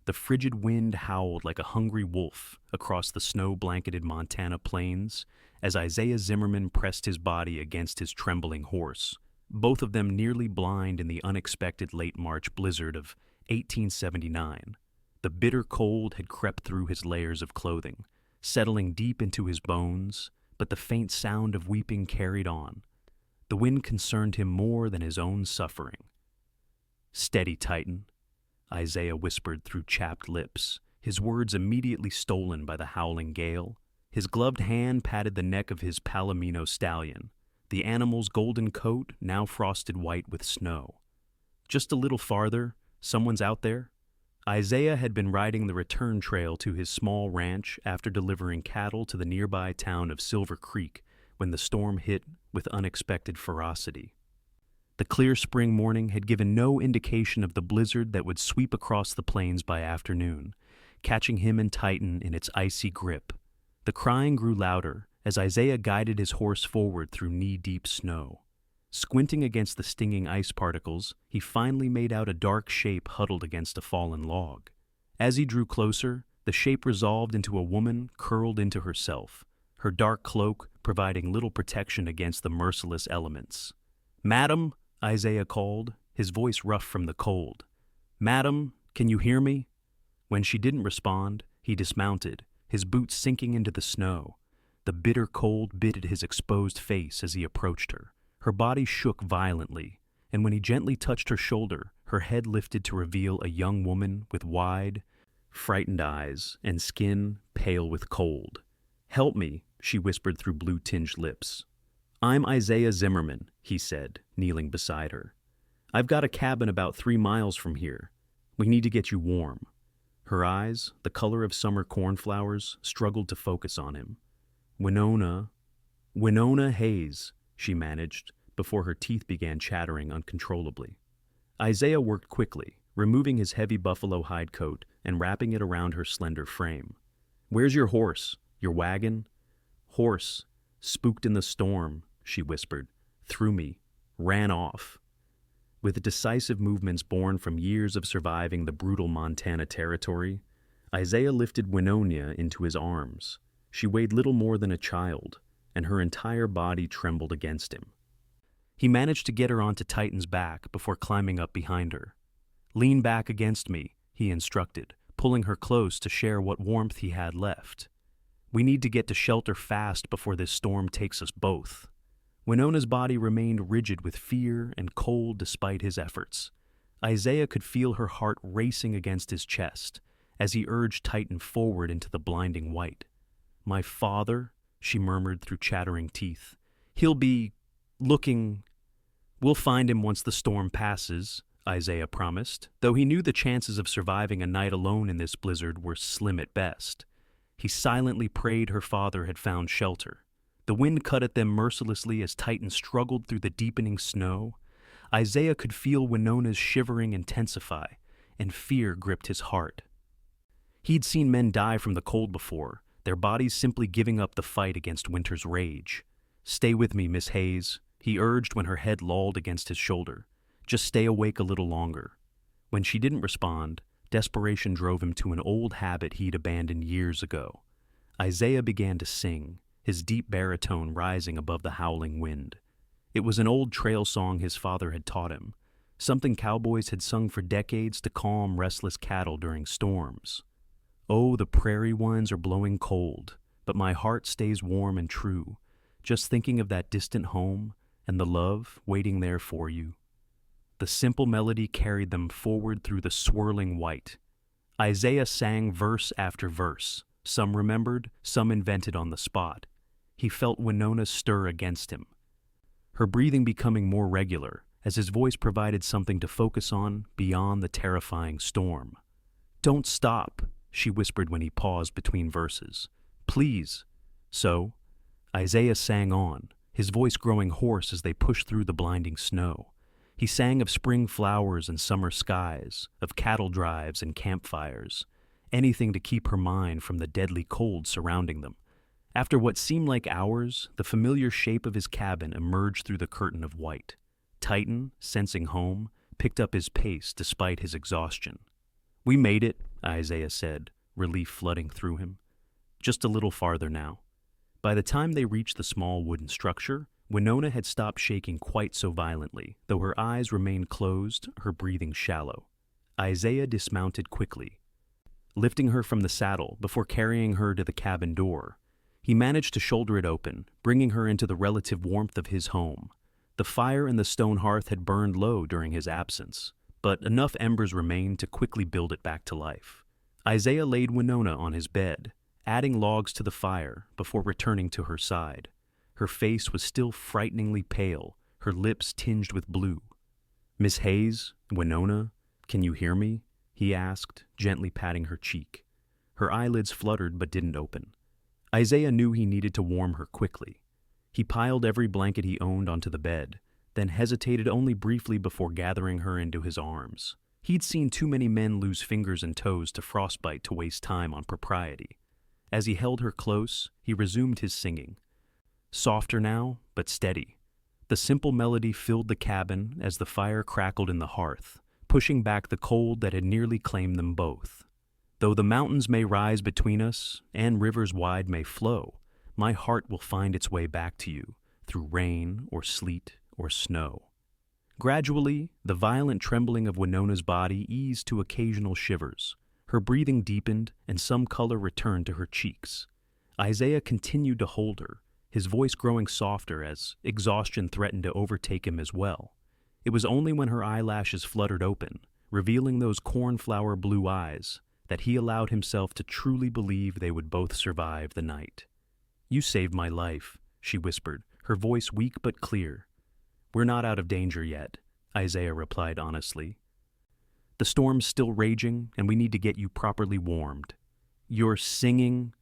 The frigid wind howled like a hungry wolf across the snow-blanketed Montana plains as Isaiah Zimmerman pressed his body against his trembling horse, both of them nearly blind in the unexpected late March blizzard of 1879. The bitter cold had crept through his layers of clothing, settling deep into his bones, but the faint sound of weeping carried on. The wind concerned him more than his own suffering. "Steady, Titan," Isaiah whispered through chapped lips, his words immediately stolen by the howling gale. His gloved hand patted the neck of his Palomino stallion, the animal's golden coat now frosted white with snow. Just a little farther, someone's out there. Isaiah had been riding the return trail to his small ranch after delivering cattle to the nearby town of Silver Creek when the storm hit with unexpected ferocity. The clear spring morning had given no indication of the blizzard that would sweep across the plains by afternoon, catching him and Titan in its icy grip. The crying grew louder as Isaiah guided his horse forward through knee-deep snow. Squinting against the stinging ice particles, he finally made out a dark shape huddled against a fallen log. As he drew closer, the shape resolved into a woman curled into herself, her dark cloak providing little protection against the merciless elements. "Madam," Isaiah called, his voice rough from the cold. "Madam, can you hear me?" When she didn't respond, he dismounted, his boots sinking into the snow. The bitter cold bit at his exposed face as he approached her. Her body shook violently, and when he gently touched her shoulder, her head lifted to reveal a young woman with wide, frightened eyes and skin pale with cold. "Help me," she whispered through blue-tinged lips. "I'm Isaiah Zimmerman," he said, kneeling beside her. "I've got a cabin about 3 miles from here. We need to get you warm." Her eyes, the color of summer cornflowers, struggled to focus on him. Winona Hayes," she managed, before her teeth began chattering uncontrollably. Isaiah worked quickly, removing his heavy buffalo hide coat and wrapping it around her slender frame. "Where's your horse? Your wagon?" "Horse. Spooked in the storm," she whispered. "Threw me. Ran off." With decisive movements born from years of surviving the brutal Montana territory, Isaiah lifted Winona into his arms. She weighed little more than a child, and her entire body trembled against him. He managed to get her onto Titan's back before climbing up behind her. "Lean back against me," he instructed, pulling her close to share what warmth he had left. "We need to get to shelter fast before this storm takes us both." Winona's body remained rigid with fear and cold despite his efforts. Isaiah could feel her heart racing against his chest as he urged Titan forward into the blinding white. "My father," she murmured through chattering teeth. "He'll be looking—" "We'll find him once the storm passes," Isaiah promised, though he knew the chances of surviving a night alone in this blizzard were slim at best. He silently prayed her father had found shelter. The wind cut at them mercilessly as Titan struggled through the deepening snow. Isaiah could feel Winona's shivering intensify, and fear gripped his heart. He'd seen men die from the cold before, their bodies simply giving up the fight against winter's rage. "Stay with me, Miss Hayes," he urged when her head lolled against his shoulder. "Just stay awake a little longer." When she didn't respond, desperation drove him to an old habit he'd abandoned years ago. Isaiah began to sing, his deep baritone rising above the howling wind. It was an old trail song his father had taught him, something cowboys had sung for decades to calm restless cattle during storms. "Oh, the prairie winds are blowing cold, but my heart stays warm and true, just thinking of that distant home and the love waiting there for you." The simple melody carried them forward through the swirling white. Isaiah sang verse after verse, some remembered, some invented on the spot. He felt Winona stir against him, her breathing becoming more regular as his voice provided something to focus on beyond the terrifying storm. "Don't stop," she whispered when he paused between verses. "Please." So, Isaiah sang on, his voice growing hoarse as they pushed through the blinding snow. He sang of spring flowers and summer skies, of cattle drives and campfires, anything to keep her mind from the deadly cold surrounding them. After what seemed like hours, the familiar shape of his cabin emerged through the curtain of white. Titan, sensing home, picked up his pace despite his exhaustion. "We made it," Isaiah said, relief flooding through him. "Just a little farther now." By the time they reached the small wooden structure, Winona had stopped shaking quite so violently, though her eyes remained closed, her breathing shallow. Isaiah dismounted quickly, lifting her from the saddle before carrying her to the cabin door. He managed to shoulder it open, bringing her into the relative warmth of his home. The fire in the stone hearth had burned low during his absence, but enough embers remained to quickly build it back to life. Isaiah laid Winona on his bed, adding logs to the fire before returning to her side. Her face was still frighteningly pale, her lips tinged with blue. "Miss Hayes, Winona, can you hear me?" he asked, gently patting her cheek. Her eyelids fluttered but didn't open. Isaiah knew he needed to warm her quickly. He piled every blanket he owned onto the bed, then hesitated only briefly before gathering her into his arms. He'd seen too many men lose fingers and toes to frostbite to waste time on propriety. As he held her close, he resumed his singing. Softer now, but steady. The simple melody filled the cabin as the fire crackled in the hearth, pushing back the cold that had nearly claimed them both. "Though the mountains may rise between us, and rivers wide may flow, my heart will find its way back to you, through rain or sleet or snow." Gradually, the violent trembling of Winona's body eased to occasional shivers. Her breathing deepened, and some color returned to her cheeks. Isaiah continued to hold her, his voice growing softer as exhaustion threatened to overtake him as well. It was only when her eyelashes fluttered open, revealing those cornflower blue eyes, that he allowed himself to truly believe they would both survive the night. "You saved my life," she whispered, her voice weak but clear. "We're not out of danger yet," Isaiah replied honestly. "The storm's still raging, and we need to get you properly warmed." "You're singing?"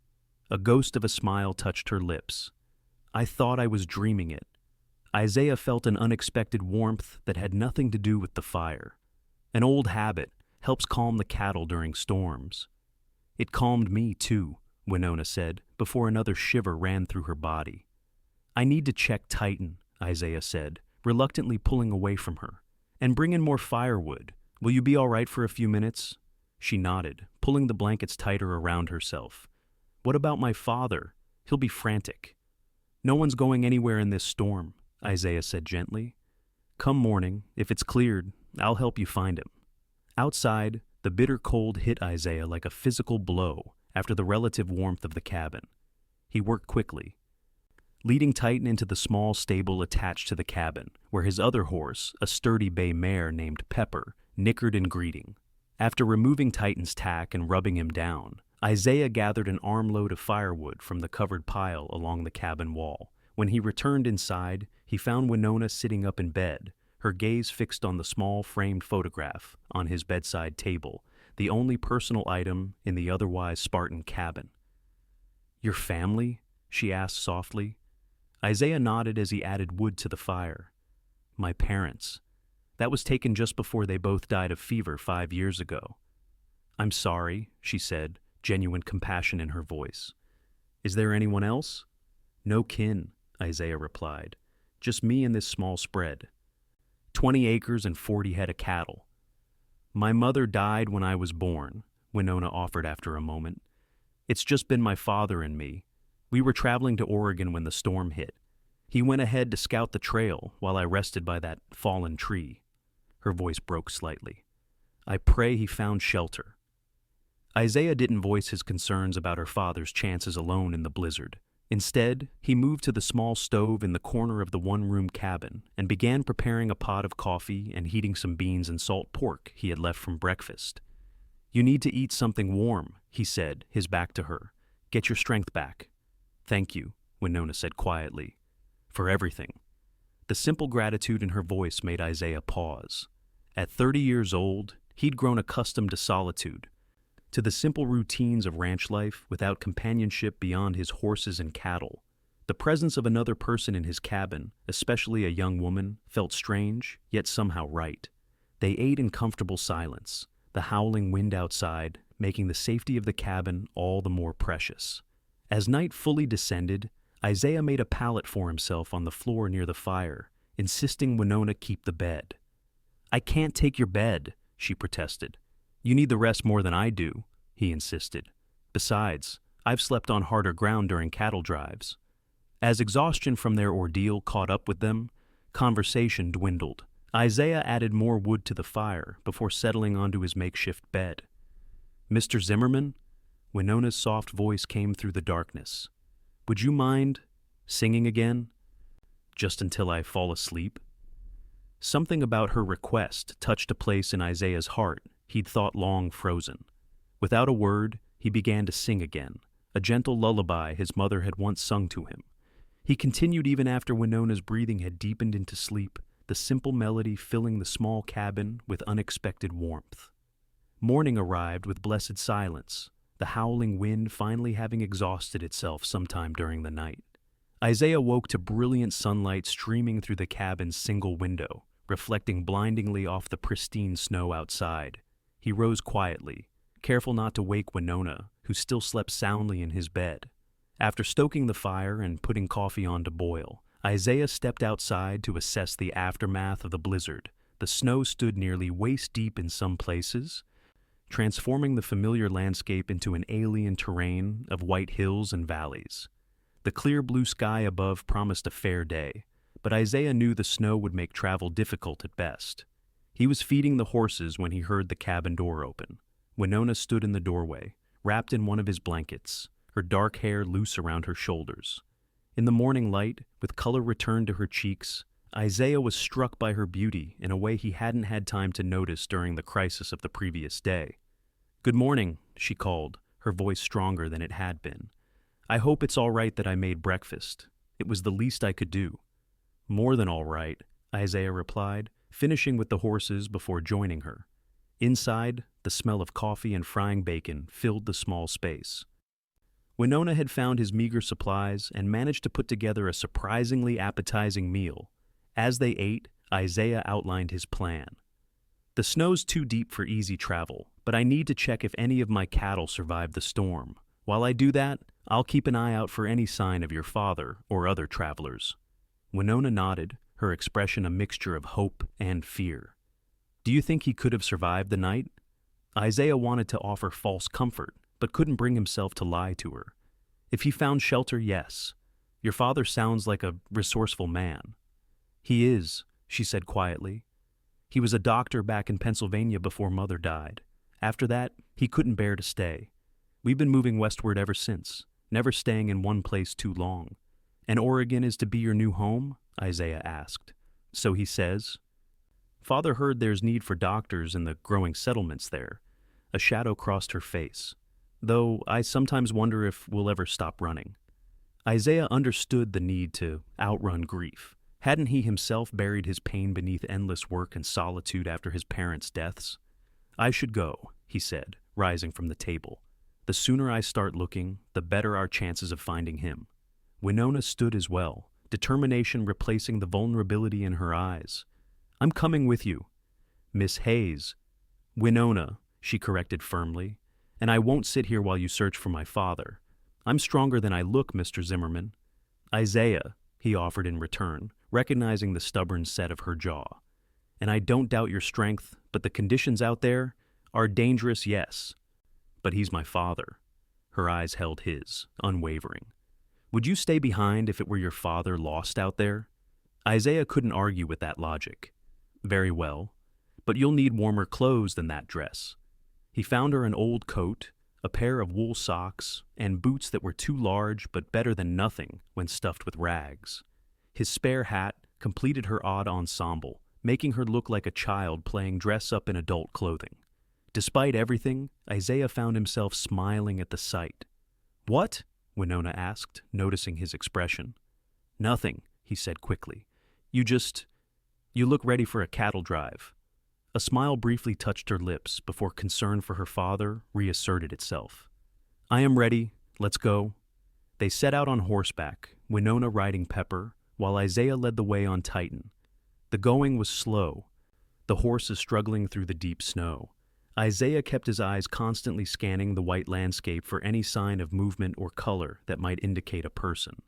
A ghost of a smile touched her lips. "I thought I was dreaming it." Isaiah felt an unexpected warmth that had nothing to do with the fire. An old habit helps calm the cattle during storms. "It calmed me, too," Winona said, before another shiver ran through her body. "I need to check Titan," Isaiah said, reluctantly pulling away from her. "And bring in more firewood. Will you be all right for a few minutes?" She nodded, pulling the blankets tighter around herself. "What about my father? He'll be frantic." "No one's going anywhere in this storm," Isaiah said gently. "Come morning, if it's cleared, I'll help you find him." Outside, the bitter cold hit Isaiah like a physical blow after the relative warmth of the cabin. He worked quickly, leading Titan into the small stable attached to the cabin, where his other horse, a sturdy bay mare named Pepper, nickered in greeting. After removing Titan's tack and rubbing him down, Isaiah gathered an armload of firewood from the covered pile along the cabin wall. When he returned inside, he found Winona sitting up in bed, her gaze fixed on the small framed photograph on his bedside table, the only personal item in the otherwise Spartan cabin. "Your family?" she asked softly. Isaiah nodded as he added wood to the fire. "My parents. That was taken just before they both died of fever 5 years ago." "I'm sorry," she said, genuine compassion in her voice. "Is there anyone else?" "No kin," Isaiah replied. "Just me and this small spread. 20 acres and 40 head of cattle." "My mother died when I was born," Winona offered after a moment. "It's just been my father and me. We were traveling to Oregon when the storm hit. He went ahead to scout the trail while I rested by that fallen tree." Her voice broke slightly. "I pray he found shelter." Isaiah didn't voice his concerns about her father's chances alone in the blizzard. Instead, he moved to the small stove in the corner of the one-room cabin and began preparing a pot of coffee and heating some beans and salt pork he had left from breakfast. "You need to eat something warm," he said, his back to her. "Get your strength back." "Thank you," Winona said quietly, "for everything." The simple gratitude in her voice made Isaiah pause. At 30 years old, he'd grown accustomed to solitude, to the simple routines of ranch life without companionship beyond his horses and cattle. The presence of another person in his cabin, especially a young woman, felt strange, yet somehow right. They ate in comfortable silence, the howling wind outside making the safety of the cabin all the more precious. As night fully descended, Isaiah made a pallet for himself on the floor near the fire, insisting Winona keep the bed. "I can't take your bed," she protested. You need the rest more than I do, he insisted. Besides, I've slept on harder ground during cattle drives. As exhaustion from their ordeal caught up with them, conversation dwindled. Isaiah added more wood to the fire before settling onto his makeshift bed. Mr. Zimmerman? Winona's soft voice came through the darkness. Would you mind singing again? Just until I fall asleep? Something about her request touched a place in Isaiah's heart he'd thought long frozen. Without a word, he began to sing again, a gentle lullaby his mother had once sung to him. He continued even after Winona's breathing had deepened into sleep, the simple melody filling the small cabin with unexpected warmth. Morning arrived with blessed silence, the howling wind finally having exhausted itself sometime during the night. Isaiah woke to brilliant sunlight streaming through the cabin's single window, reflecting blindingly off the pristine snow outside. He rose quietly, careful not to wake Winona, who still slept soundly in his bed. After stoking the fire and putting coffee on to boil, Isaiah stepped outside to assess the aftermath of the blizzard. The snow stood nearly waist-deep in some places, transforming the familiar landscape into an alien terrain of white hills and valleys. The clear blue sky above promised a fair day, but Isaiah knew the snow would make travel difficult at best. He was feeding the horses when he heard the cabin door open. Winona stood in the doorway, wrapped in one of his blankets, her dark hair loose around her shoulders. In the morning light, with color returned to her cheeks, Isaiah was struck by her beauty in a way he hadn't had time to notice during the crisis of the previous day. "Good morning," she called, her voice stronger than it had been. "I hope it's all right that I made breakfast. It was the least I could do." "More than all right," Isaiah replied, finishing with the horses before joining her. Inside, the smell of coffee and frying bacon filled the small space. Winona had found his meager supplies and managed to put together a surprisingly appetizing meal. As they ate, Isaiah outlined his plan. "The snow's too deep for easy travel, but I need to check if any of my cattle survived the storm. While I do that, I'll keep an eye out for any sign of your father or other travelers." Winona nodded, her expression a mixture of hope and fear. "Do you think he could have survived the night?" Isaiah wanted to offer false comfort, but couldn't bring himself to lie to her. "If he found shelter, yes. Your father sounds like a resourceful man." "He is," she said quietly. "He was a doctor back in Pennsylvania before Mother died. After that, he couldn't bear to stay. We've been moving westward ever since, never staying in one place too long." "And Oregon is to be your new home?" Isaiah asked. "So he says." "Father heard there's need for doctors in the growing settlements there." A shadow crossed her face. "Though I sometimes wonder if we'll ever stop running." Isaiah understood the need to outrun grief. Hadn't he himself buried his pain beneath endless work and solitude after his parents' deaths? "I should go," he said, rising from the table. "The sooner I start looking, the better our chances of finding him." Winona stood as well, determination replacing the vulnerability in her eyes. "I'm coming with you." "Miss Hayes." "Winona," she corrected firmly. "And I won't sit here while you search for my father. I'm stronger than I look, Mr. Zimmerman." "Isaiah," he offered in return, recognizing the stubborn set of her jaw. "And I don't doubt your strength, but the conditions out there are dangerous, yes. But he's my father." Her eyes held his, unwavering. "Would you stay behind if it were your father lost out there?" Isaiah couldn't argue with that logic. "Very well. But you'll need warmer clothes than that dress." He found her an old coat, a pair of wool socks, and boots that were too large but better than nothing when stuffed with rags. His spare hat completed her odd ensemble, making her look like a child playing dress-up in adult clothing. Despite everything, Isaiah found himself smiling at the sight. "What?" Winona asked, noticing his expression. "Nothing," he said quickly. You look ready for a cattle drive." A smile briefly touched her lips before concern for her father reasserted itself. "I am ready. Let's go." They set out on horseback, Winona riding Pepper, while Isaiah led the way on Titan. The going was slow, the horses struggling through the deep snow. Isaiah kept his eyes constantly scanning the white landscape for any sign of movement or color that might indicate a person.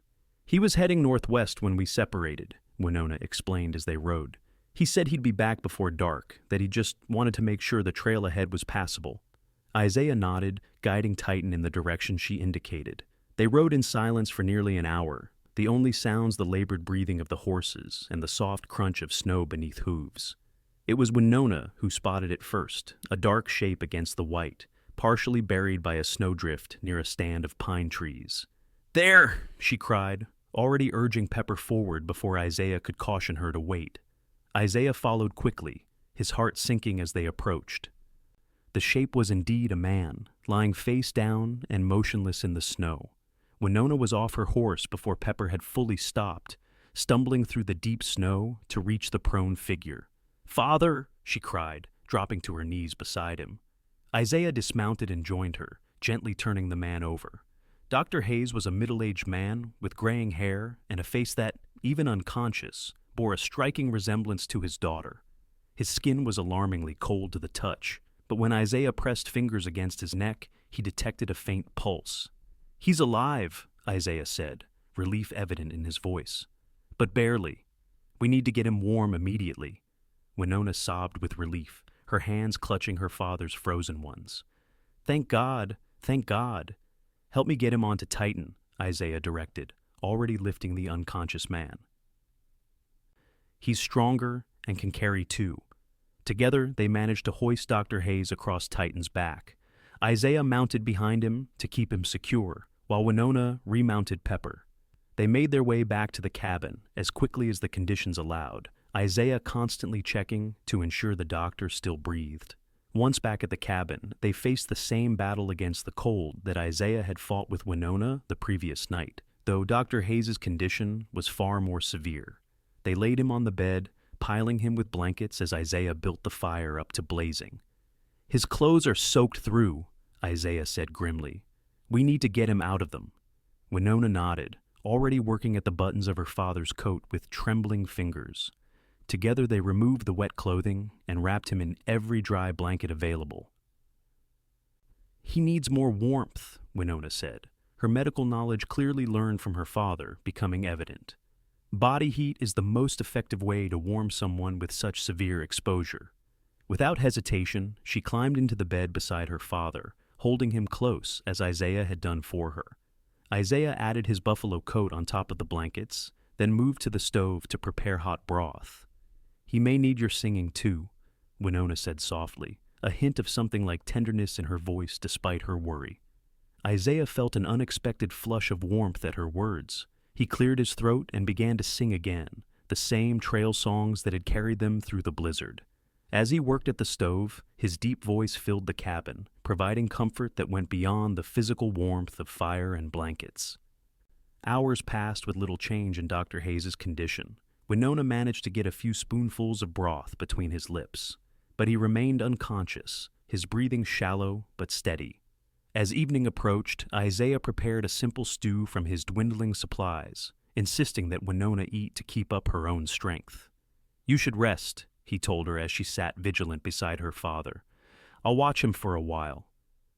"He was heading northwest when we separated," Winona explained as they rode. He said he'd be back before dark, that he just wanted to make sure the trail ahead was passable. Isaiah nodded, guiding Titan in the direction she indicated. They rode in silence for nearly an hour, the only sounds the labored breathing of the horses and the soft crunch of snow beneath hooves. It was Winona who spotted it first, a dark shape against the white, partially buried by a snowdrift near a stand of pine trees. "There!" she cried, already urging Pepper forward before Isaiah could caution her to wait. Isaiah followed quickly, his heart sinking as they approached. The shape was indeed a man, lying face down and motionless in the snow. Winona was off her horse before Pepper had fully stopped, stumbling through the deep snow to reach the prone figure. "Father!" she cried, dropping to her knees beside him. Isaiah dismounted and joined her, gently turning the man over. Dr. Hayes was a middle-aged man with graying hair and a face that, even unconscious, bore a striking resemblance to his daughter. His skin was alarmingly cold to the touch, but when Isaiah pressed fingers against his neck, he detected a faint pulse. "He's alive," Isaiah said, relief evident in his voice. "But barely. We need to get him warm immediately." Winona sobbed with relief, her hands clutching her father's frozen ones. Thank God. Help me get him onto Titan," Isaiah directed, already lifting the unconscious man. "He's stronger and can carry two." Together, they managed to hoist Dr. Hayes across Titan's back. Isaiah mounted behind him to keep him secure, while Winona remounted Pepper. They made their way back to the cabin as quickly as the conditions allowed, Isaiah constantly checking to ensure the doctor still breathed. Once back at the cabin, they faced the same battle against the cold that Isaiah had fought with Winona the previous night, though Dr. Hayes' condition was far more severe. They laid him on the bed, piling him with blankets as Isaiah built the fire up to blazing. "His clothes are soaked through," Isaiah said grimly. "We need to get him out of them." Winona nodded, already working at the buttons of her father's coat with trembling fingers. Together they removed the wet clothing and wrapped him in every dry blanket available. "He needs more warmth," Winona said, her medical knowledge clearly learned from her father becoming evident. Body heat is the most effective way to warm someone with such severe exposure. Without hesitation, she climbed into the bed beside her father, holding him close as Isaiah had done for her. Isaiah added his buffalo coat on top of the blankets, then moved to the stove to prepare hot broth. "He may need your singing too," Winona said softly, a hint of something like tenderness in her voice despite her worry. Isaiah felt an unexpected flush of warmth at her words. He cleared his throat and began to sing again, the same trail songs that had carried them through the blizzard. As he worked at the stove, his deep voice filled the cabin, providing comfort that went beyond the physical warmth of fire and blankets. Hours passed with little change in Dr. Hayes' condition. Winona managed to get a few spoonfuls of broth between his lips, but he remained unconscious, his breathing shallow but steady. As evening approached, Isaiah prepared a simple stew from his dwindling supplies, insisting that Winona eat to keep up her own strength. "You should rest," he told her as she sat vigilant beside her father. "I'll watch him for a while."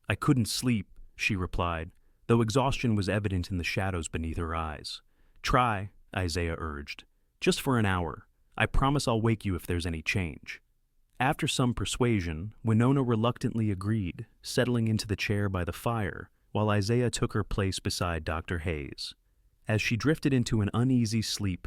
"I couldn't sleep," she replied, though exhaustion was evident in the shadows beneath her eyes. "Try," Isaiah urged. "Just for an hour. I promise I'll wake you if there's any change." After some persuasion, Winona reluctantly agreed, settling into the chair by the fire, while Isaiah took her place beside Dr. Hayes. As she drifted into an uneasy sleep,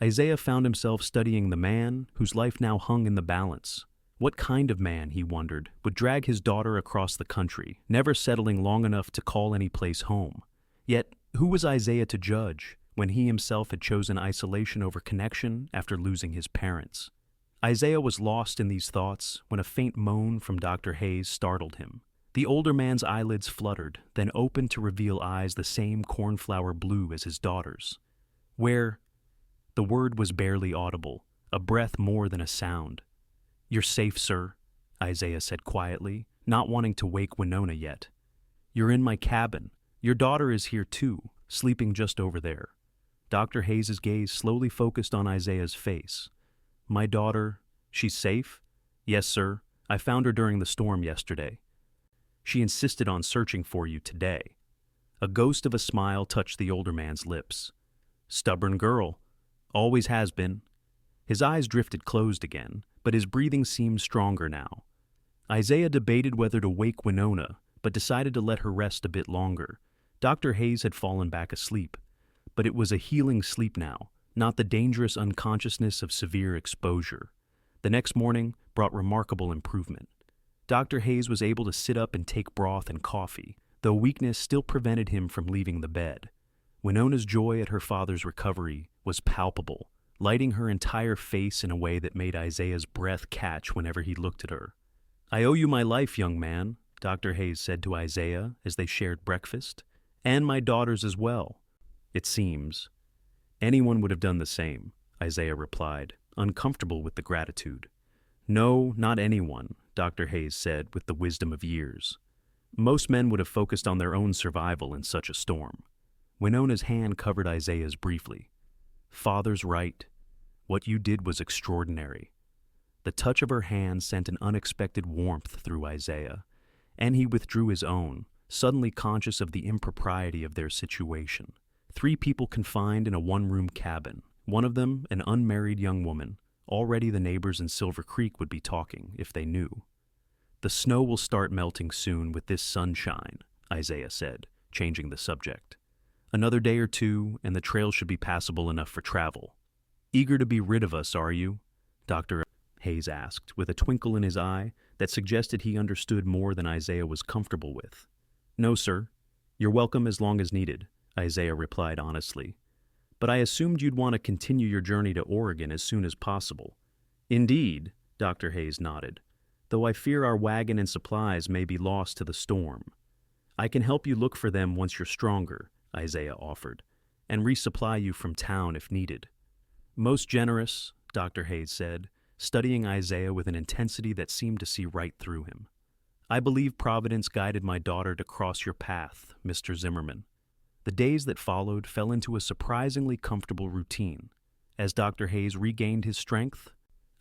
Isaiah found himself studying the man whose life now hung in the balance. What kind of man, he wondered, would drag his daughter across the country, never settling long enough to call any place home? Yet, who was Isaiah to judge, when he himself had chosen isolation over connection after losing his parents? Isaiah was lost in these thoughts when a faint moan from Dr. Hayes startled him. The older man's eyelids fluttered, then opened to reveal eyes the same cornflower blue as his daughter's. "Where?" The word was barely audible, a breath more than a sound. "You're safe, sir," Isaiah said quietly, not wanting to wake Winona yet. "You're in my cabin. Your daughter is here too, sleeping just over there." Dr. Hayes' gaze slowly focused on Isaiah's face. "My daughter, she's safe?" "Yes, sir. I found her during the storm yesterday." "She insisted on searching for you today." A ghost of a smile touched the older man's lips. "Stubborn girl. Always has been." His eyes drifted closed again, but his breathing seemed stronger now. Isaiah debated whether to wake Winona, but decided to let her rest a bit longer. Dr. Hayes had fallen back asleep, but it was a healing sleep now, not the dangerous unconsciousness of severe exposure. The next morning brought remarkable improvement. Dr. Hayes was able to sit up and take broth and coffee, though weakness still prevented him from leaving the bed. Winona's joy at her father's recovery was palpable, lighting her entire face in a way that made Isaiah's breath catch whenever he looked at her. "I owe you my life, young man," Dr. Hayes said to Isaiah as they shared breakfast, "and my daughters as well, it seems." "Anyone would have done the same," Isaiah replied, uncomfortable with the gratitude. "No, not anyone," Dr. Hayes said with the wisdom of years. "Most men would have focused on their own survival in such a storm." Winona's hand covered Isaiah's briefly. "Father's right. What you did was extraordinary." The touch of her hand sent an unexpected warmth through Isaiah, and he withdrew his own, suddenly conscious of the impropriety of their situation. 3 people confined in a one-room cabin, one of them an unmarried young woman. Already the neighbors in Silver Creek would be talking, if they knew. "The snow will start melting soon with this sunshine," Isaiah said, changing the subject. "Another day or 2, and the trail should be passable enough for travel." "Eager to be rid of us, are you?" Dr. Hayes asked, with a twinkle in his eye that suggested he understood more than Isaiah was comfortable with. "No, sir. You're welcome as long as needed," Isaiah replied honestly. "But I assumed you'd want to continue your journey to Oregon as soon as possible." "Indeed," Dr. Hayes nodded, "though I fear our wagon and supplies may be lost to the storm." "I can help you look for them once you're stronger," Isaiah offered, "and resupply you from town if needed." "Most generous," Dr. Hayes said, studying Isaiah with an intensity that seemed to see right through him. "I believe Providence guided my daughter to cross your path, Mr. Zimmerman." The days that followed fell into a surprisingly comfortable routine. As Dr. Hayes regained his strength,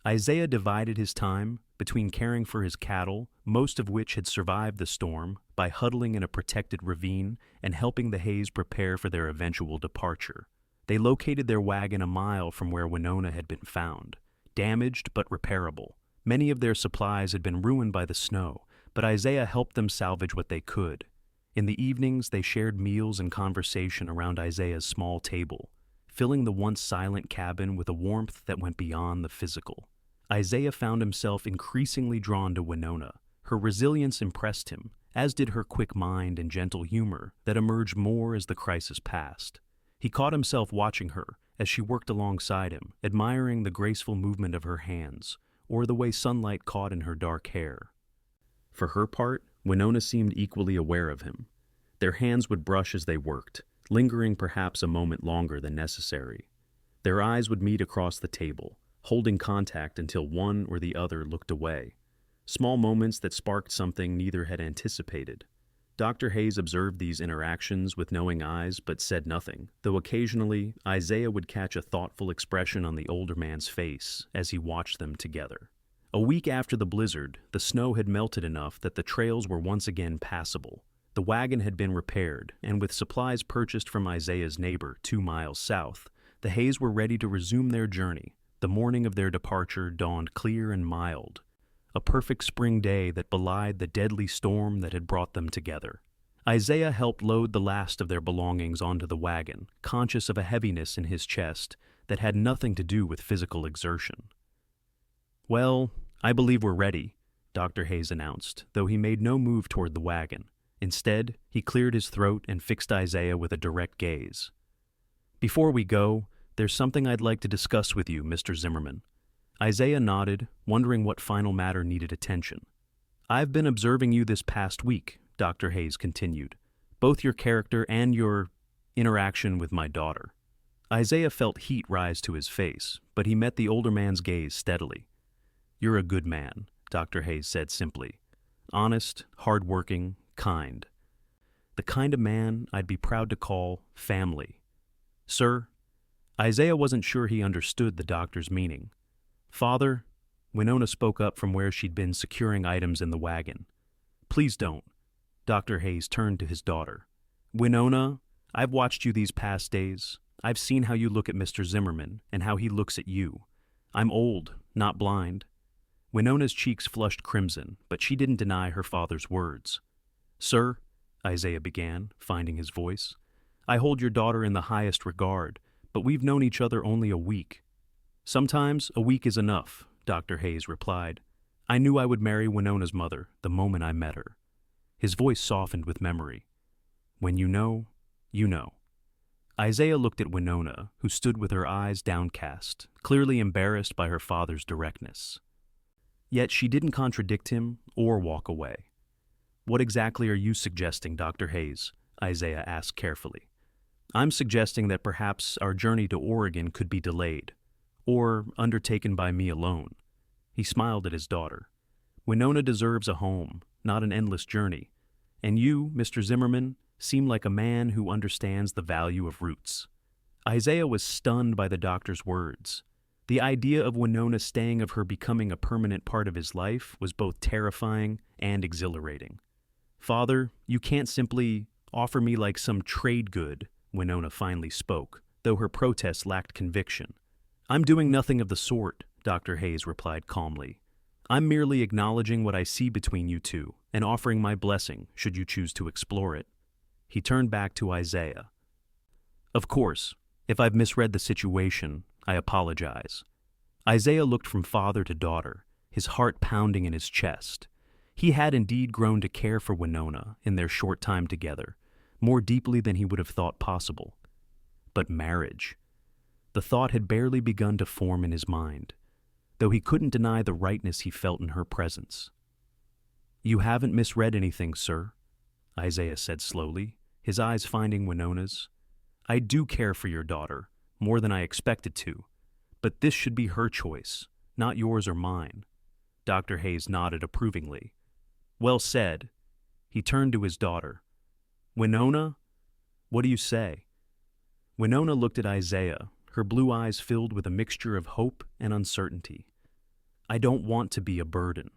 Isaiah divided his time between caring for his cattle, most of which had survived the storm, by huddling in a protected ravine and helping the Hayes prepare for their eventual departure. They located their wagon a mile from where Winona had been found, damaged but repairable. Many of their supplies had been ruined by the snow, but Isaiah helped them salvage what they could. In the evenings, they shared meals and conversation around Isaiah's small table, filling the once silent cabin with a warmth that went beyond the physical. Isaiah found himself increasingly drawn to Winona. Her resilience impressed him, as did her quick mind and gentle humor that emerged more as the crisis passed. He caught himself watching her as she worked alongside him, admiring the graceful movement of her hands, or the way sunlight caught in her dark hair. For her part, Winona seemed equally aware of him. Their hands would brush as they worked, lingering perhaps a moment longer than necessary. Their eyes would meet across the table, holding contact until one or the other looked away. Small moments that sparked something neither had anticipated. Dr. Hayes observed these interactions with knowing eyes but said nothing, though occasionally Isaiah would catch a thoughtful expression on the older man's face as he watched them together. A week after the blizzard, the snow had melted enough that the trails were once again passable. The wagon had been repaired, and with supplies purchased from Isaiah's neighbor 2 miles south, the Hayes were ready to resume their journey. The morning of their departure dawned clear and mild, a perfect spring day that belied the deadly storm that had brought them together. Isaiah helped load the last of their belongings onto the wagon, conscious of a heaviness in his chest that had nothing to do with physical exertion. "Well, I believe we're ready," Dr. Hayes announced, though he made no move toward the wagon. Instead, he cleared his throat and fixed Isaiah with a direct gaze. "Before we go, there's something I'd like to discuss with you, Mr. Zimmerman." Isaiah nodded, wondering what final matter needed attention. "I've been observing you this past week," Dr. Hayes continued, "both your character and your interaction with my daughter." Isaiah felt heat rise to his face, but he met the older man's gaze steadily. "You're a good man," Dr. Hayes said simply. "Honest, hard-working, kind. The kind of man I'd be proud to call family." "Sir?" Isaiah wasn't sure he understood the doctor's meaning. "Father?" Winona spoke up from where she'd been securing items in the wagon. "Please don't." Dr. Hayes turned to his daughter. "Winona, I've watched you these past days. I've seen how you look at Mr. Zimmerman and how he looks at you. I'm old, not blind. Winona's cheeks flushed crimson, but she didn't deny her father's words. Sir, Isaiah began, finding his voice, I hold your daughter in the highest regard, but we've known each other only a week. Sometimes a week is enough, Dr. Hayes replied. I knew I would marry Winona's mother the moment I met her. His voice softened with memory. When you know, you know. Isaiah looked at Winona, who stood with her eyes downcast, clearly embarrassed by her father's directness. Yet she didn't contradict him or walk away. What exactly are you suggesting, Dr. Hayes? Isaiah asked carefully. I'm suggesting that perhaps our journey to Oregon could be delayed, or undertaken by me alone. He smiled at his daughter. Winona deserves a home, not an endless journey. And you, Mr. Zimmerman, seem like a man who understands the value of roots. Isaiah was stunned by the doctor's words. The idea of Winona staying, of her becoming a permanent part of his life, was both terrifying and exhilarating. Father, you can't simply offer me like some trade good, Winona finally spoke, though her protest lacked conviction. I'm doing nothing of the sort, Dr. Hayes replied calmly. I'm merely acknowledging what I see between you two and offering my blessing should you choose to explore it. He turned back to Isaiah. Of course, if I've misread the situation, I apologize. Isaiah looked from father to daughter, his heart pounding in his chest. He had indeed grown to care for Winona in their short time together, more deeply than he would have thought possible. But marriage. The thought had barely begun to form in his mind, though he couldn't deny the rightness he felt in her presence. You haven't misread anything, sir, Isaiah said slowly, his eyes finding Winona's. I do care for your daughter, more than I expected to, but this should be her choice, not yours or mine. Dr. Hayes nodded approvingly. Well said. He turned to his daughter. Winona, what do you say? Winona looked at Isaiah, her blue eyes filled with a mixture of hope and uncertainty. I don't want to be a burden.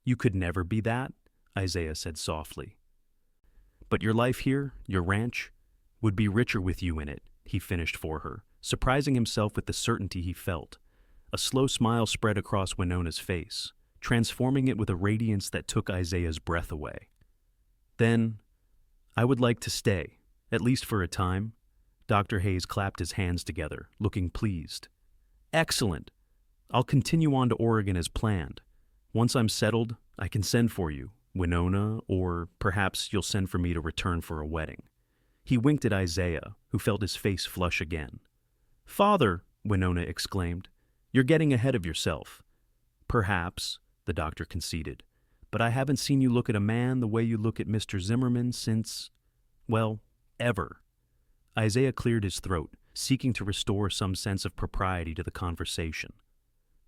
You could never be that, Isaiah said softly. But your life here, your ranch, would be richer with you in it, he finished for her, surprising himself with the certainty he felt. A slow smile spread across Winona's face, transforming it with a radiance that took Isaiah's breath away. Then, I would like to stay, at least for a time. Dr. Hayes clapped his hands together, looking pleased. Excellent! I'll continue on to Oregon as planned. Once I'm settled, I can send for you, Winona, or perhaps you'll send for me to return for a wedding. He winked at Isaiah, who felt his face flush again. Father, Winona exclaimed, you're getting ahead of yourself. Perhaps, the doctor conceded, but I haven't seen you look at a man the way you look at Mr. Zimmerman since, well, ever. Isaiah cleared his throat, seeking to restore some sense of propriety to the conversation.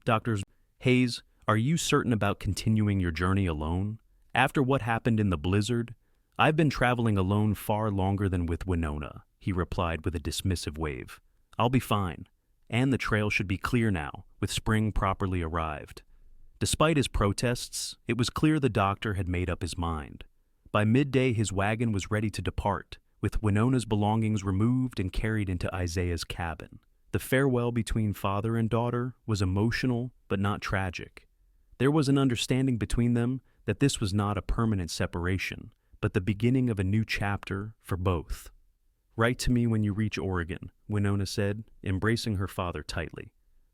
Dr. Hayes, are you certain about continuing your journey alone? After what happened in the blizzard? I've been traveling alone far longer than with Winona, he replied with a dismissive wave. I'll be fine, and the trail should be clear now, with spring properly arrived. Despite his protests, it was clear the doctor had made up his mind. By midday his wagon was ready to depart, with Winona's belongings removed and carried into Isaiah's cabin. The farewell between father and daughter was emotional but not tragic. There was an understanding between them that this was not a permanent separation, but the beginning of a new chapter for both. Write to me when you reach Oregon, Winona said, embracing her father tightly.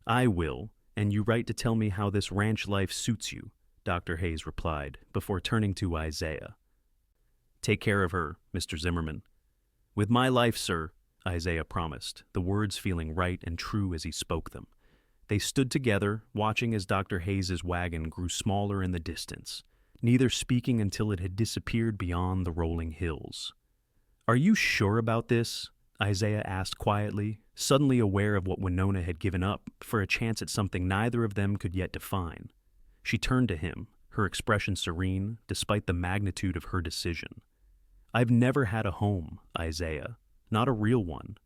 I will, and you write to tell me how this ranch life suits you, Dr. Hayes replied, before turning to Isaiah. Take care of her, Mr. Zimmerman. With my life, sir, Isaiah promised, the words feeling right and true as he spoke them. They stood together, watching as Dr. Hayes's wagon grew smaller in the distance, neither speaking until it had disappeared beyond the rolling hills. Are you sure about this? Isaiah asked quietly, suddenly aware of what Winona had given up for a chance at something neither of them could yet define. She turned to him, her expression serene, despite the magnitude of her decision. I've never had a home, Isaiah, not a real one.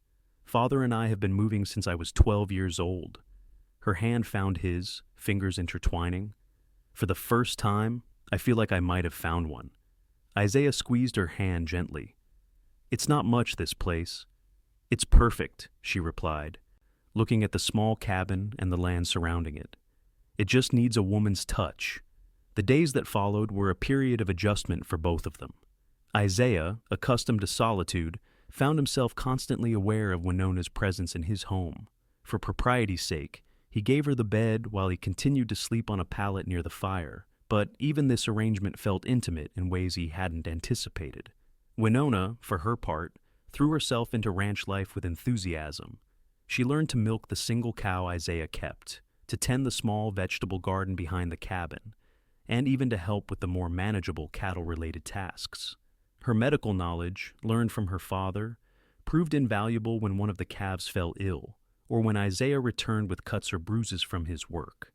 Father and I have been moving since I was 12 years old. Her hand found his, fingers intertwining. For the first time, I feel like I might have found one. Isaiah squeezed her hand gently. It's not much, this place. It's perfect, she replied. looking at the small cabin and the land surrounding it. "It just needs a woman's touch." The days that followed were a period of adjustment for both of them. Isaiah, accustomed to solitude, found himself constantly aware of Winona's presence in his home. For propriety's sake, he gave her the bed while he continued to sleep on a pallet near the fire, but even this arrangement felt intimate in ways he hadn't anticipated. Winona, for her part, threw herself into ranch life with enthusiasm. She learned to milk the single cow Isaiah kept, to tend the small vegetable garden behind the cabin, and even to help with the more manageable cattle-related tasks. Her medical knowledge, learned from her father, proved invaluable when one of the calves fell ill, or when Isaiah returned with cuts or bruises from his work.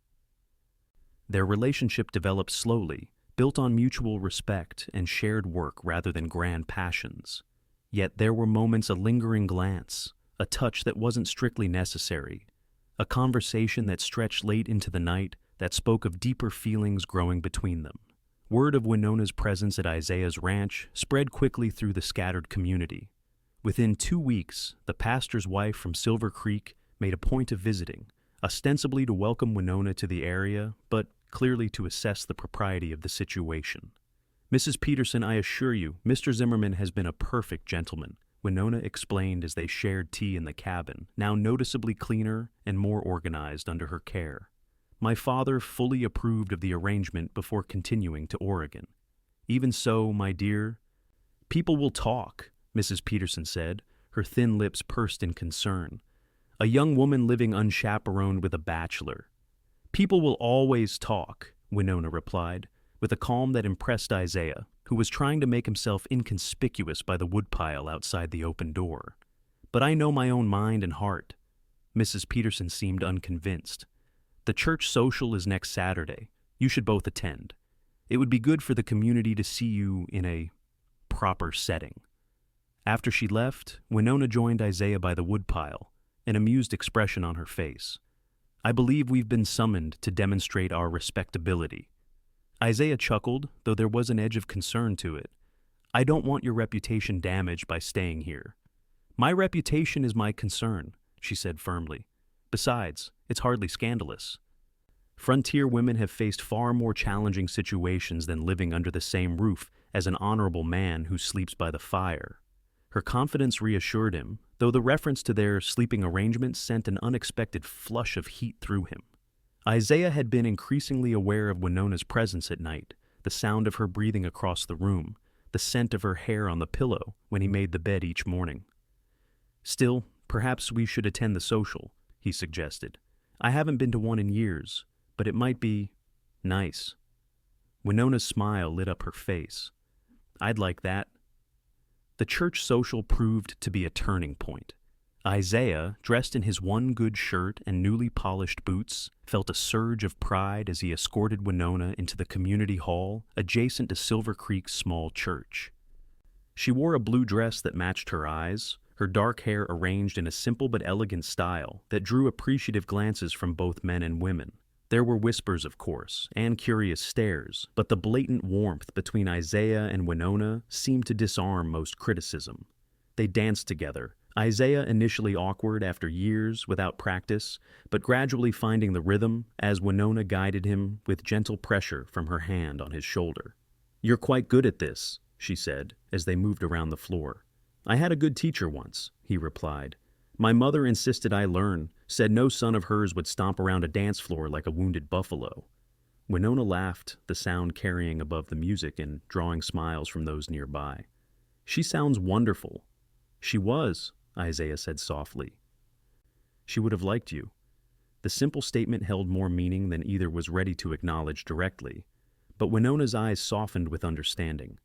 Their relationship developed slowly, built on mutual respect and shared work rather than grand passions. Yet there were moments, a lingering glance, a touch that wasn't strictly necessary, a conversation that stretched late into the night that spoke of deeper feelings growing between them. Word of Winona's presence at Isaiah's ranch spread quickly through the scattered community. Within 2 weeks, the pastor's wife from Silver Creek made a point of visiting, ostensibly to welcome Winona to the area, but clearly to assess the propriety of the situation. "Mrs. Peterson, I assure you, Mr. Zimmerman has been a perfect gentleman," Winona explained as they shared tea in the cabin, now noticeably cleaner and more organized under her care. "My father fully approved of the arrangement before continuing to Oregon. Even so, my dear—" "People will talk," Mrs. Peterson said, her thin lips pursed in concern. "A young woman living unchaperoned with a bachelor." "People will always talk," Winona replied, with a calm that impressed Isaiah, who was trying to make himself inconspicuous by the woodpile outside the open door. "But I know my own mind and heart." Mrs. Peterson seemed unconvinced. "The church social is next Saturday. You should both attend. It would be good for the community to see you in a proper setting." After she left, Winona joined Isaiah by the woodpile, an amused expression on her face. "I believe we've been summoned to demonstrate our respectability." Isaiah chuckled, though there was an edge of concern to it. "I don't want your reputation damaged by staying here." "My reputation is my concern," she said firmly. "Besides, it's hardly scandalous. Frontier women have faced far more challenging situations than living under the same roof as an honorable man who sleeps by the fire." Her confidence reassured him, though the reference to their sleeping arrangements sent an unexpected flush of heat through him. Isaiah had been increasingly aware of Winona's presence at night, the sound of her breathing across the room, the scent of her hair on the pillow when he made the bed each morning. "Still, perhaps we should attend the social," he suggested. "I haven't been to one in years, but it might be nice." Winona's smile lit up her face. "I'd like that." The church social proved to be a turning point. Isaiah, dressed in his one good shirt and newly polished boots, felt a surge of pride as he escorted Winona into the community hall adjacent to Silver Creek's small church. She wore a blue dress that matched her eyes, her dark hair arranged in a simple but elegant style that drew appreciative glances from both men and women. There were whispers, of course, and curious stares, but the blatant warmth between Isaiah and Winona seemed to disarm most criticism. They danced together, Isaiah initially awkward after years without practice, but gradually finding the rhythm as Winona guided him with gentle pressure from her hand on his shoulder. "You're quite good at this," she said, as they moved around the floor. "I had a good teacher once," he replied. "My mother insisted I learn, said no son of hers would stomp around a dance floor like a wounded buffalo." Winona laughed, the sound carrying above the music and drawing smiles from those nearby. "She sounds wonderful." "She was," Isaiah said softly. "She would have liked you." The simple statement held more meaning than either was ready to acknowledge directly, but Winona's eyes softened with understanding.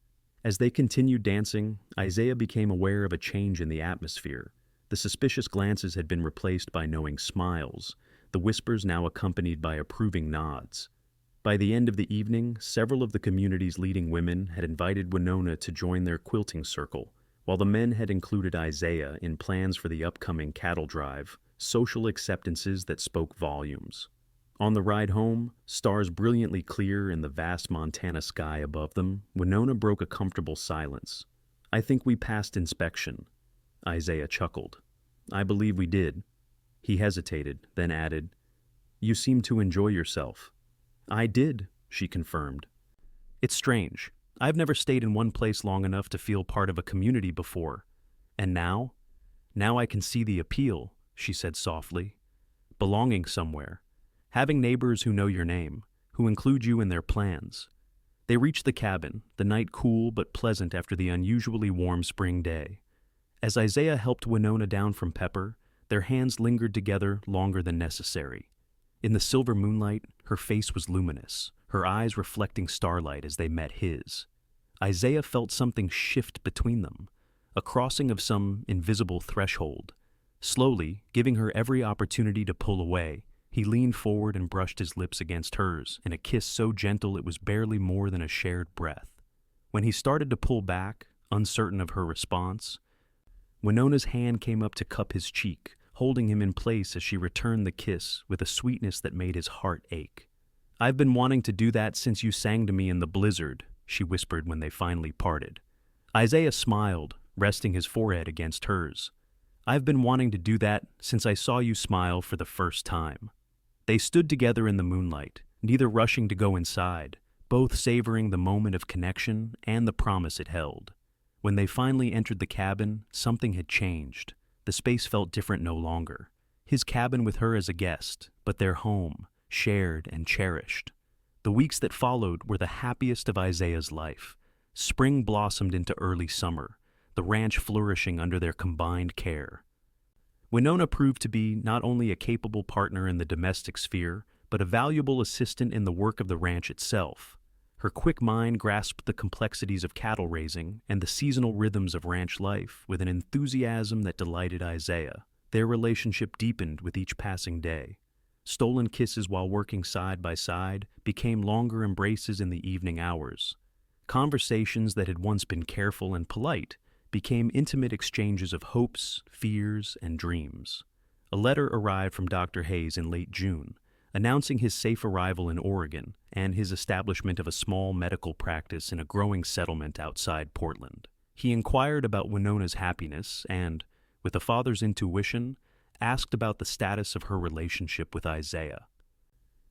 As they continued dancing, Isaiah became aware of a change in the atmosphere. The suspicious glances had been replaced by knowing smiles, the whispers now accompanied by approving nods. By the end of the evening, several of the community's leading women had invited Winona to join their quilting circle, while the men had included Isaiah in plans for the upcoming cattle drive, social acceptances that spoke volumes. On the ride home, stars brilliantly clear in the vast Montana sky above them, Winona broke a comfortable silence. "I think we passed inspection." Isaiah chuckled. "I believe we did." He hesitated, then added, "You seem to enjoy yourself." "I did," she confirmed. "It's strange. I've never stayed in one place long enough to feel part of a community before. And now? Now I can see the appeal," she said softly. "Belonging somewhere. Having neighbors who know your name, who include you in their plans." They reached the cabin, the night cool but pleasant after the unusually warm spring day. As Isaiah helped Winona down from Pepper, their hands lingered together longer than necessary. In the silver moonlight, her face was luminous, her eyes reflecting starlight as they met his. Isaiah felt something shift between them, a crossing of some invisible threshold. Slowly, giving her every opportunity to pull away, he leaned forward and brushed his lips against hers in a kiss so gentle it was barely more than a shared breath. When he started to pull back, uncertain of her response, Winona's hand came up to cup his cheek, holding him in place as she returned the kiss with a sweetness that made his heart ache. "I've been wanting to do that since you sang to me in the blizzard," she whispered when they finally parted. Isaiah smiled, resting his forehead against hers. "I've been wanting to do that since I saw you smile for the first time." They stood together in the moonlight, neither rushing to go inside, both savoring the moment of connection and the promise it held. When they finally entered the cabin, something had changed. The space felt different no longer. His cabin with her as a guest, but their home, shared and cherished. The weeks that followed were the happiest of Isaiah's life. Spring blossomed into early summer, the ranch flourishing under their combined care. Winona proved to be not only a capable partner in the domestic sphere, but a valuable assistant in the work of the ranch itself. Her quick mind grasped the complexities of cattle raising and the seasonal rhythms of ranch life with an enthusiasm that delighted Isaiah. Their relationship deepened with each passing day. Stolen kisses while working side by side became longer embraces in the evening hours. Conversations that had once been careful and polite became intimate exchanges of hopes, fears, and dreams. A letter arrived from Dr. Hayes in late June, announcing his safe arrival in Oregon and his establishment of a small medical practice in a growing settlement outside Portland. He inquired about Winona's happiness and, with a father's intuition, asked about the status of her relationship with Isaiah.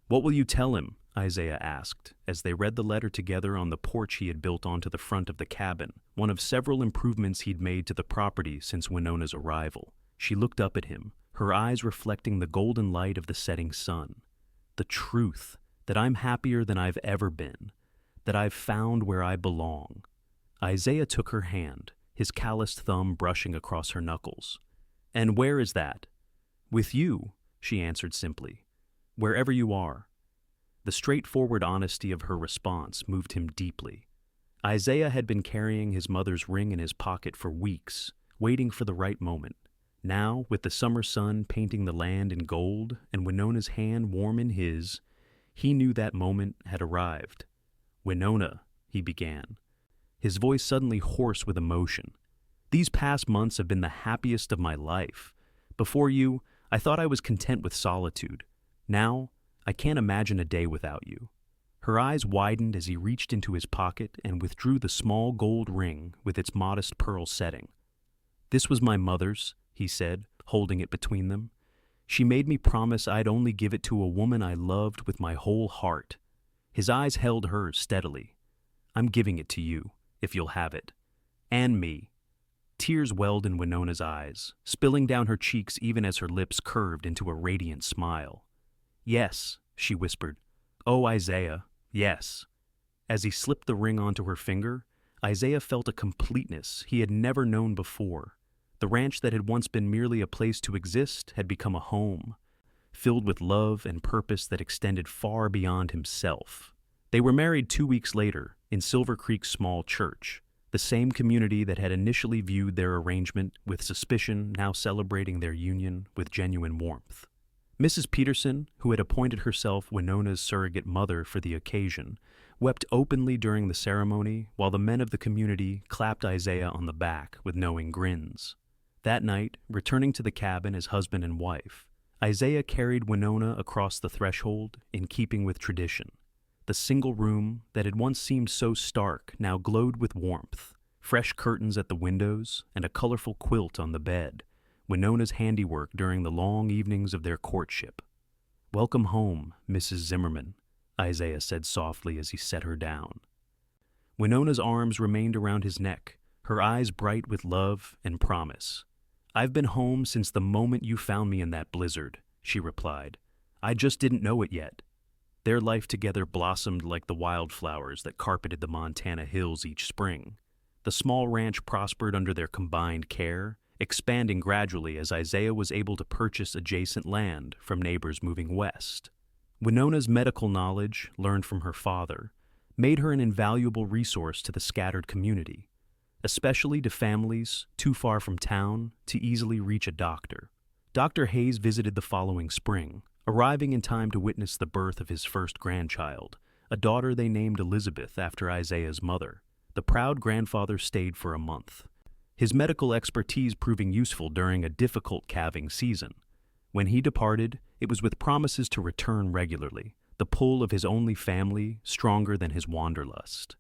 "What will you tell him?" Isaiah asked, as they read the letter together on the porch he had built onto the front of the cabin, one of several improvements he'd made to the property since Winona's arrival. She looked up at him, her eyes reflecting the golden light of the setting sun. "The truth, that I'm happier than I've ever been, that I've found where I belong." Isaiah took her hand, his calloused thumb brushing across her knuckles. "And where is that?" "With you," she answered simply. "Wherever you are." The straightforward honesty of her response moved him deeply. Isaiah had been carrying his mother's ring in his pocket for weeks, waiting for the right moment. Now, with the summer sun painting the land in gold and Winona's hand warm in his, he knew that moment had arrived. "Winona," he began, his voice suddenly hoarse with emotion. "These past months have been the happiest of my life. Before you, I thought I was content with solitude. Now, I can't imagine a day without you." Her eyes widened as he reached into his pocket and withdrew the small gold ring with its modest pearl setting. "This was my mother's," he said, holding it between them. "She made me promise I'd only give it to a woman I loved with my whole heart." His eyes held hers steadily. "I'm giving it to you, if you'll have it. And me." Tears welled in Winona's eyes, spilling down her cheeks even as her lips curved into a radiant smile. "Yes," she whispered. "Oh, Isaiah, yes." As he slipped the ring onto her finger, Isaiah felt a completeness he had never known before. The ranch that had once been merely a place to exist had become a home, filled with love and purpose that extended far beyond himself. They were married 2 weeks later in Silver Creek's small church, the same community that had initially viewed their arrangement with suspicion, now celebrating their union with genuine warmth. Mrs. Peterson, who had appointed herself Winona's surrogate mother for the occasion, wept openly during the ceremony while the men of the community clapped Isaiah on the back with knowing grins. That night, returning to the cabin as husband and wife, Isaiah carried Winona across the threshold in keeping with tradition. The single room that had once seemed so stark now glowed with warmth, fresh curtains at the windows and a colorful quilt on the bed, Winona's handiwork during the long evenings of their courtship. "Welcome home, Mrs. Zimmerman," Isaiah said softly as he set her down. Winona's arms remained around his neck, her eyes bright with love and promise. "I've been home since the moment you found me in that blizzard," she replied. "I just didn't know it yet." Their life together blossomed like the wildflowers that carpeted the Montana hills each spring. The small ranch prospered under their combined care, expanding gradually as Isaiah was able to purchase adjacent land from neighbors moving west. Winona's medical knowledge, learned from her father, made her an invaluable resource to the scattered community, especially to families too far from town to easily reach a doctor. Dr. Hayes visited the following spring, arriving in time to witness the birth of his first grandchild, a daughter they named Elizabeth after Isaiah's mother. The proud grandfather stayed for a month, his medical expertise proving useful during a difficult calving season. When he departed, it was with promises to return regularly, the pull of his only family stronger than his wanderlust.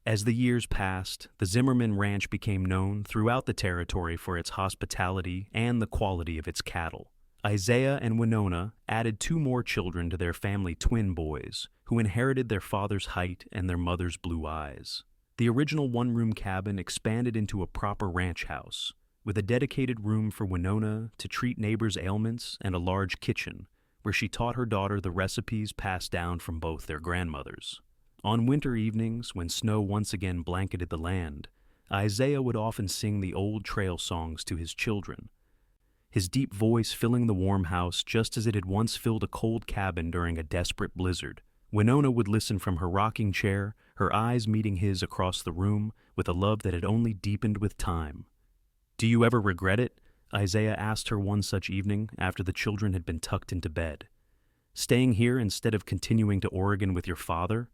As the years passed, the Zimmerman Ranch became known throughout the territory for its hospitality and the quality of its cattle. Isaiah and Winona added 2 more children to their family, twin boys, who inherited their father's height and their mother's blue eyes. The original one-room cabin expanded into a proper ranch house, with a dedicated room for Winona to treat neighbors' ailments and a large kitchen, where she taught her daughter the recipes passed down from both their grandmothers. On winter evenings, when snow once again blanketed the land, Isaiah would often sing the old trail songs to his children, his deep voice filling the warm house just as it had once filled a cold cabin during a desperate blizzard. Winona would listen from her rocking chair, her eyes meeting his across the room with a love that had only deepened with time. "Do you ever regret it?" Isaiah asked her one such evening after the children had been tucked into bed. "Staying here instead of continuing to Oregon with your father?"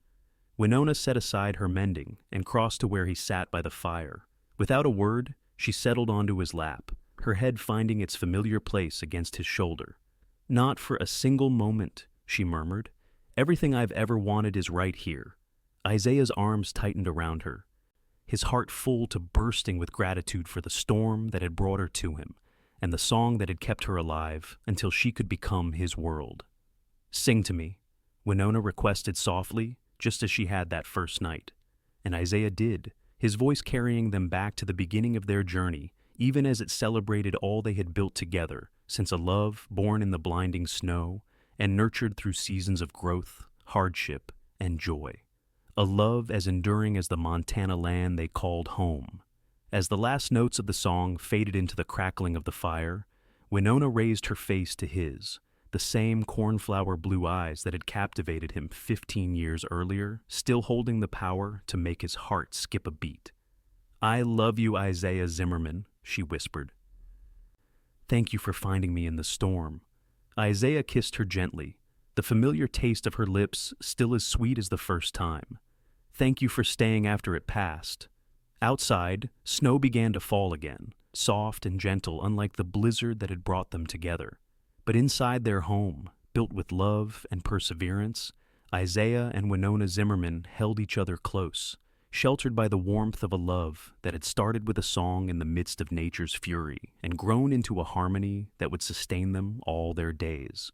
Winona set aside her mending and crossed to where he sat by the fire. Without a word, she settled onto his lap, her head finding its familiar place against his shoulder. "Not for a single moment," she murmured. "Everything I've ever wanted is right here." Isaiah's arms tightened around her, his heart full to bursting with gratitude for the storm that had brought her to him and the song that had kept her alive until she could become his world. "Sing to me," Winona requested softly, just as she had that first night. And Isaiah did, his voice carrying them back to the beginning of their journey, even as it celebrated all they had built together since a love born in the blinding snow and nurtured through seasons of growth, hardship, and joy. A love as enduring as the Montana land they called home. As the last notes of the song faded into the crackling of the fire, Winona raised her face to his, the same cornflower blue eyes that had captivated him 15 years earlier, still holding the power to make his heart skip a beat. "I love you, Isaiah Zimmerman," she whispered. "Thank you for finding me in the storm." Isaiah kissed her gently, the familiar taste of her lips still as sweet as the first time. "Thank you for staying after it passed." Outside, snow began to fall again, soft and gentle, unlike the blizzard that had brought them together. But inside their home, built with love and perseverance, Isaiah and Winona Zimmerman held each other close, sheltered by the warmth of a love that had started with a song in the midst of nature's fury and grown into a harmony that would sustain them all their days.